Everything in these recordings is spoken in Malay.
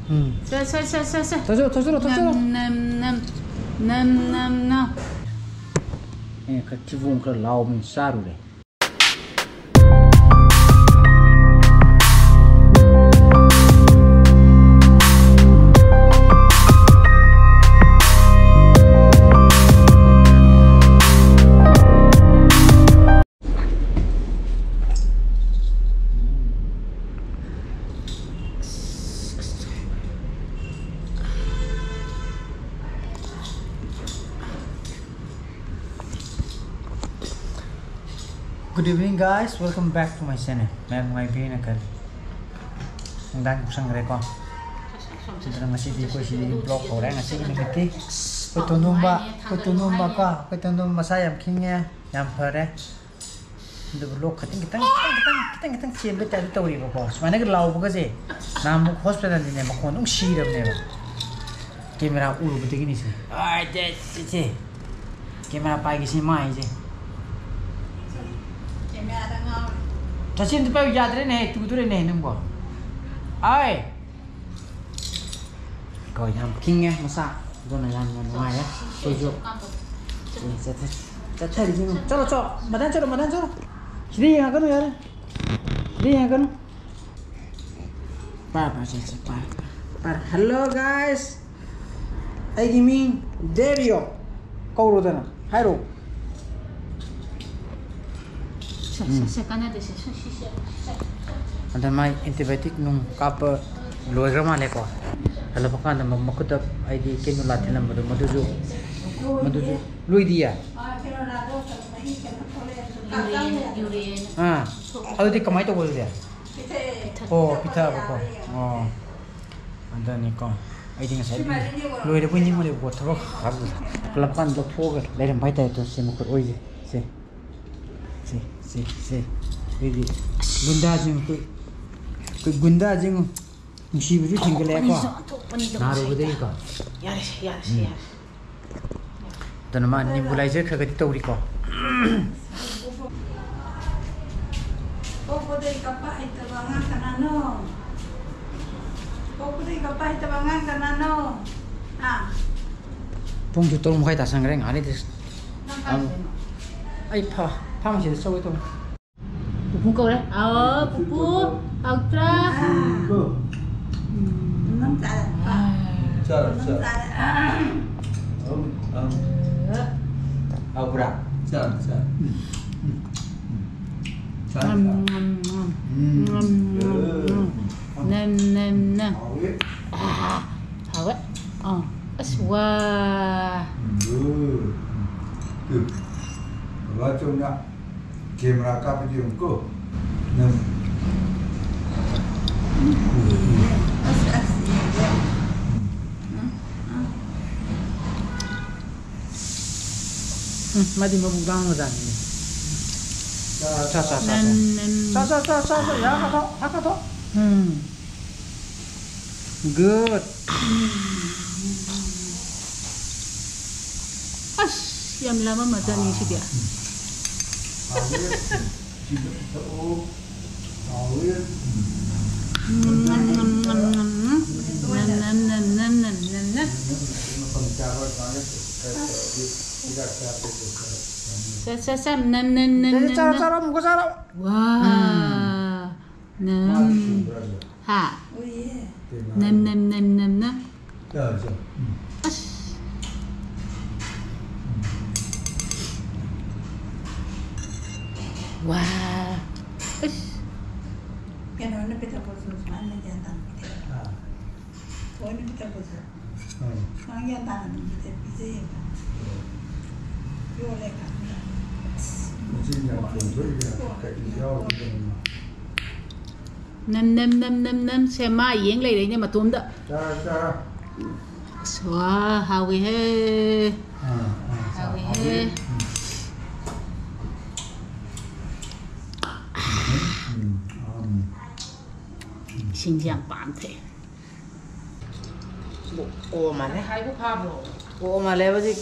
더 줄어. 그 기분 그 나오면 싸루래. Good evening guys, welcome back to my channel. Man, my pin akan dan kusang rekon. Sedang masih di vlog orang ngasih ini kiki. Petunum saya kingnya yang pare. Untuk vlog kita siap betul tahu ni bos. Mana ke lau bukan sih? Nama hospital ni nama konung siram ni. Kamera ulu betul gini sih. Sih. Kamera pagi sih mai sih. 자신 또 빼고 야들네 두드레네 있는 거. 아이. 거의 한 킹에 뭐사. 이거는 한 뭐야? 소주. 자, 지금 저러. 마단 저러. 기대 하거든 야. 기대 하거든. 빠. Hello guys. I giving Dario. 거우로잖아. 하이로. Ada mai antibiotik nung kapa loigra male ko. Hala pakan na makutab ay di kinulat na maduju lui dia. Ayo di kamay to dia. Oh, pita ko. Oh. Anda ni ko. Ay di nga sabi. Loigra po ni mo le ko tawag habu. Hala pakan dok foga. Leren baita ito si mo ko oy. Si. Ini gunda jeng musibah tinggal apa? Naruh betul kah? Ya. Dan mana ni mulai je kerja kita uri kah? Kau dari kapal itu bangan kanano. Pung jual rumah kita sangreng hari itu. Ay pa masih ada itu. Pupu kau dah? Pupu, Ultra. Cara. Ultra. Cara. Nem. Awak. Wah. Bacanya kamera kapal diungku. Madi mabugang mo dan ini. Sa. Ya, kata. Good. Yang lama macam ni sih dia. Cara muka cara. Wah. Ha. Nem. Wah. Kenapa ni kita bosan mana jantan kita? Oh ni kita bosan. Orang jantan kita bisa. Yo lekat. Nem xem mai yến lấy đấy nhưng mà tôm đó. Xóa hào cái he. Sinh dạng bản thể. Ồ mà đấy. Hai bút pha bộ. Ồ mà lấy gì?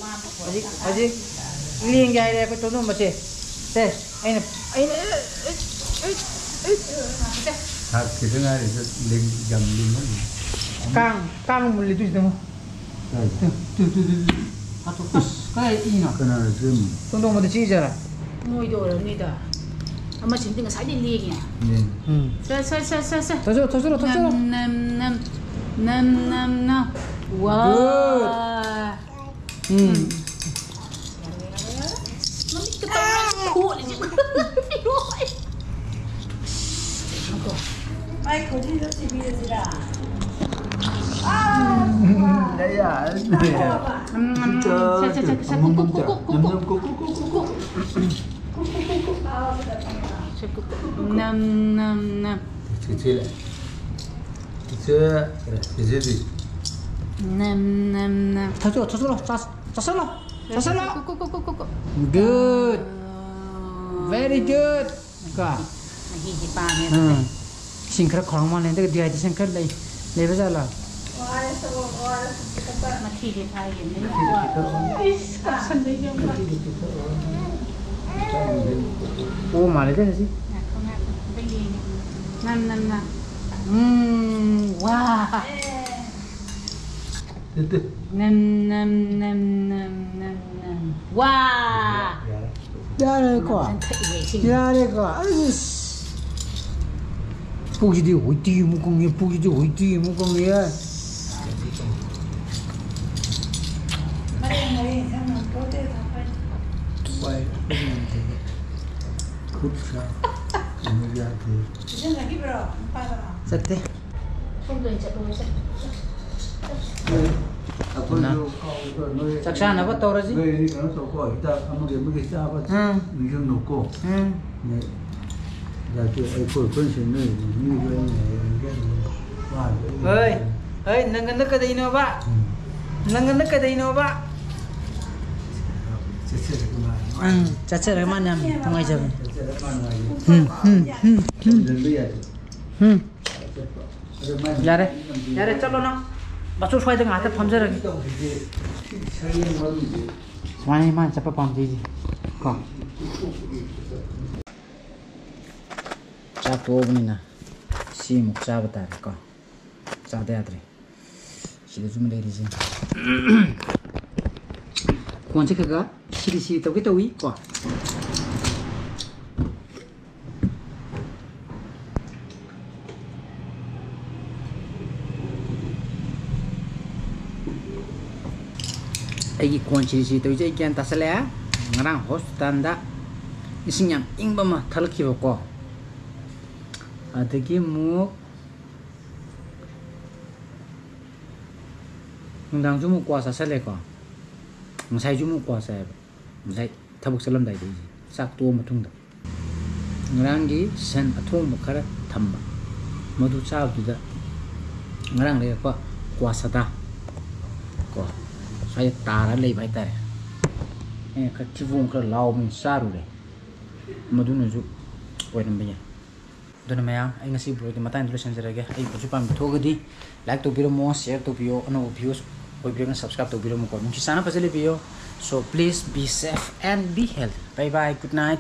Liên gai đây có tôm nó mà chị. Đây, anh kita ngari ling jam 5 ni. kang mulai tu itu. Atau kayak ini nak. Kena sim. Tunggu mau dici je lah. Ngồi đồ rồi đi đó. Mà chính tiếng sai đi liền nhỉ. Sai. Terus. Nam. Wow. Nó đi cái tay khô này chứ. Ai có gì đó thì bây giờ Đấy à. Nam. Kecil lah. Kecil đi. Nam. Terus lah. Good. Very good. Kak. Lagi di pan ni. Singkrak korang mana ni? Dia ada singkrak lagi. Lepas jalan. Mati di pan ni. Oh, mana dia sih? Nam. Wah. Itu. Nam. Wah. Dah ada kau. Aduh. Puji dia, hoi mukong ya. Mari sama protes apa? Baik. Kutsa. Ini dia tu. Jangan lagi bro, empat orang. Sate. Không được chạy đuổi chạy. Aku tu kau tu. Saksian apa tahu rasi? Ini kan sokoi. Kita kamu dia mungkin siapa? Mungkin noko. Là chuyện ấy của quân sự này như vậy này Ơi, nâng nước cái đấy nó bạ. Nâng nước cái đấy nó bạ. Caca dari mana? Tengah jam. Yare, chalo na. Basu suai dengan hati pamjar lagi. Mana ni mana siapa pamjar ni? Kau. Satu ni na, si muksa betar kau, satu atri, sila cuma dari sini. Kau cakap kah? Si tahu kita ui kau. Agi kau si tahu je ikan tak salah, ngarang host tanda, isinya ingba mah thalki kau. Adagi mu ngang jumu kuasa seleka ngai jumu kuasa ngai tabuk salam dai dai sak tu matung da ngangi sen athong makara thamba madu chab du da ngarang le ko kuasa da ko sai tara lei bai tare ka chivung ka law min saru le madu nu ju oiram baya Dona maya, ay ngasi bro, di mata yang tulis sanjara ga, ay kucu pam bitho gadi, like to video mo, share to video, ano views, oi video subscribe to video mo ko. Mungkin sana pasal video, so please be safe and be healthy. Bye bye, good night.